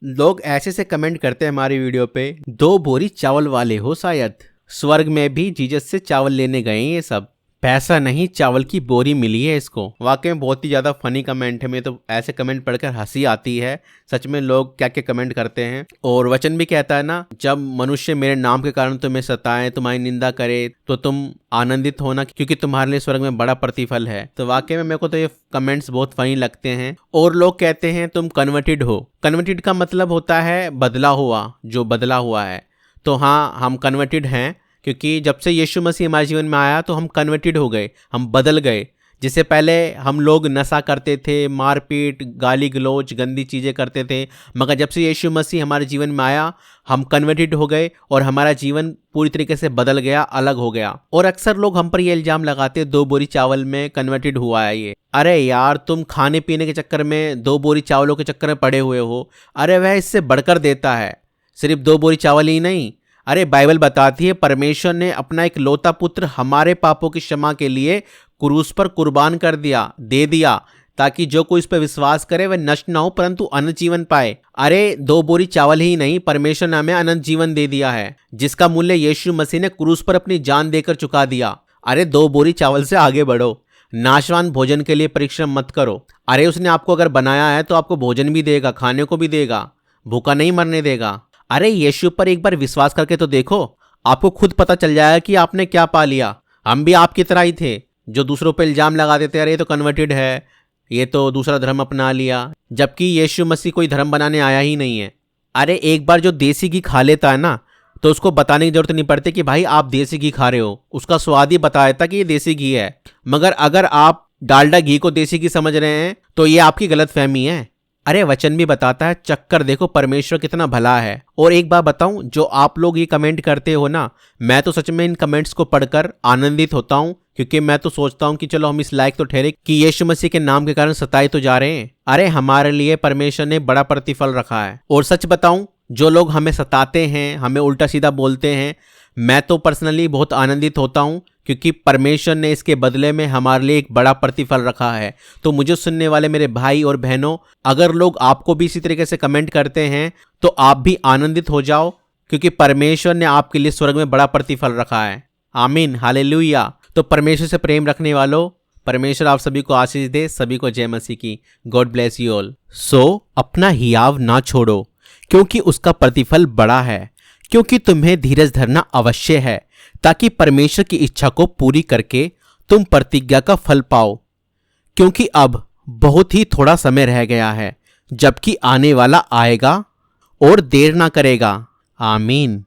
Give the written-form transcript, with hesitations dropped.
लोग ऐसे से कमेंट करते हैं हमारी वीडियो पे, 2 बोरी चावल वाले हो शायद, स्वर्ग में भी जीसस से चावल लेने गए हैं ये सब, पैसा नहीं चावल की बोरी मिली है इसको। वाकई में बहुत ही ज़्यादा फनी कमेंट है, मुझे तो ऐसे कमेंट पढ़कर हंसी आती है। सच में लोग क्या क्या कमेंट करते हैं। और वचन भी कहता है ना, जब मनुष्य मेरे नाम के कारण तुम्हें सताएं, तुम्हारी निंदा करे, तो तुम आनंदित होना क्योंकि तुम्हारे लिए स्वर्ग में बड़ा प्रतिफल है। तो वाकई में मेरे को तो ये कमेंट्स बहुत फनी लगते हैं। और लोग कहते हैं तुम कन्वर्टेड हो। कन्वर्टेड का मतलब होता है बदला हुआ, जो बदला हुआ है। तो हाँ, हम कन्वर्टेड हैं क्योंकि जब से यीशु मसीह हमारे जीवन में आया तो हम कन्वर्टेड हो गए, हम बदल गए। जिससे पहले हम लोग नशा करते थे, मारपीट, गाली गलौज, गंदी चीज़ें करते थे, मगर जब से यीशु मसीह हमारे जीवन में आया हम कन्वर्टेड हो गए और हमारा जीवन पूरी तरीके से बदल गया, अलग हो गया। और अक्सर लोग हम पर ये इल्ज़ाम लगाते 2 बोरी चावल में कन्वर्टेड हुआ है ये। अरे यार, तुम खाने पीने के चक्कर में 2 बोरी चावलों के चक्कर में पड़े हुए हो। अरे वह इससे बढ़कर देता है, सिर्फ 2 बोरी चावल ही नहीं। अरे बाइबल बताती है परमेश्वर ने अपना एक लौता पुत्र हमारे पापों की क्षमा के लिए क्रूस पर कुर्बान कर दिया, दे दिया, ताकि जो कोई इस पर विश्वास करे वह नष्ट ना हो परंतु अनंत जीवन पाए। अरे 2 बोरी चावल ही नहीं, परमेश्वर ने हमें अनंत जीवन दे दिया है, जिसका मूल्य यीशु मसीह ने क्रूस पर अपनी जान देकर चुका दिया। अरे 2 बोरी चावल से आगे बढ़ो, नाशवान भोजन के लिए परिश्रम मत करो। अरे उसने आपको अगर बनाया है तो आपको भोजन भी देगा, खाने को भी देगा, भूखा नहीं मरने देगा। अरे यीशु पर एक बार विश्वास करके तो देखो, आपको खुद पता चल जाएगा कि आपने क्या पा लिया। हम भी आपकी तरह ही थे जो दूसरों पर इल्जाम लगा देते, अरे ये तो कन्वर्टेड है, ये तो दूसरा धर्म अपना लिया, जबकि यीशु मसीह कोई धर्म बनाने आया ही नहीं है। अरे एक बार जो देसी घी खा लेता है ना, तो उसको बताने की जरूरत नहीं पड़ती कि भाई आप देसी घी खा रहे हो, उसका स्वाद ही बता देता कि ये देसी घी है। मगर अगर आप डालडा घी को देसी घी समझ रहे हैं तो ये आपकी गलतफहमी है। अरे वचन भी बताता है, चक्कर देखो परमेश्वर कितना भला है। और एक बात बताऊं, जो आप लोग ये कमेंट करते हो ना, मैं तो सच में इन कमेंट्स को पढ़कर आनंदित होता हूं, क्योंकि मैं तो सोचता हूं कि चलो हम इस लायक तो ठहरे कि यीशु मसीह के नाम के कारण सताए तो जा रहे हैं। अरे हमारे लिए परमेश्वर ने बड़ा प्रतिफल रखा है। और सच बताऊं, जो लोग हमें सताते हैं, हमें उल्टा सीधा बोलते हैं, मैं तो पर्सनली बहुत आनंदित होता हूं, क्योंकि परमेश्वर ने इसके बदले में हमारे लिए एक बड़ा प्रतिफल रखा है। तो मुझे सुनने वाले मेरे भाई और बहनों, अगर लोग आपको भी इसी तरीके से कमेंट करते हैं तो आप भी आनंदित हो जाओ, क्योंकि परमेश्वर ने आपके लिए स्वर्ग में बड़ा प्रतिफल रखा है। आमीन, हालेलुया। तो परमेश्वर से प्रेम रखने वालों, परमेश्वर आप सभी को आशीष दे। सभी को जय मसीह की। God bless you all. So अपना हियाव ना छोड़ो, क्योंकि उसका प्रतिफल बड़ा है, क्योंकि तुम्हें धीरज धरना अवश्य है, ताकि परमेश्वर की इच्छा को पूरी करके तुम प्रतिज्ञा का फल पाओ। क्योंकि अब बहुत ही थोड़ा समय रह गया है, जबकि आने वाला आएगा और देर ना करेगा। आमीन।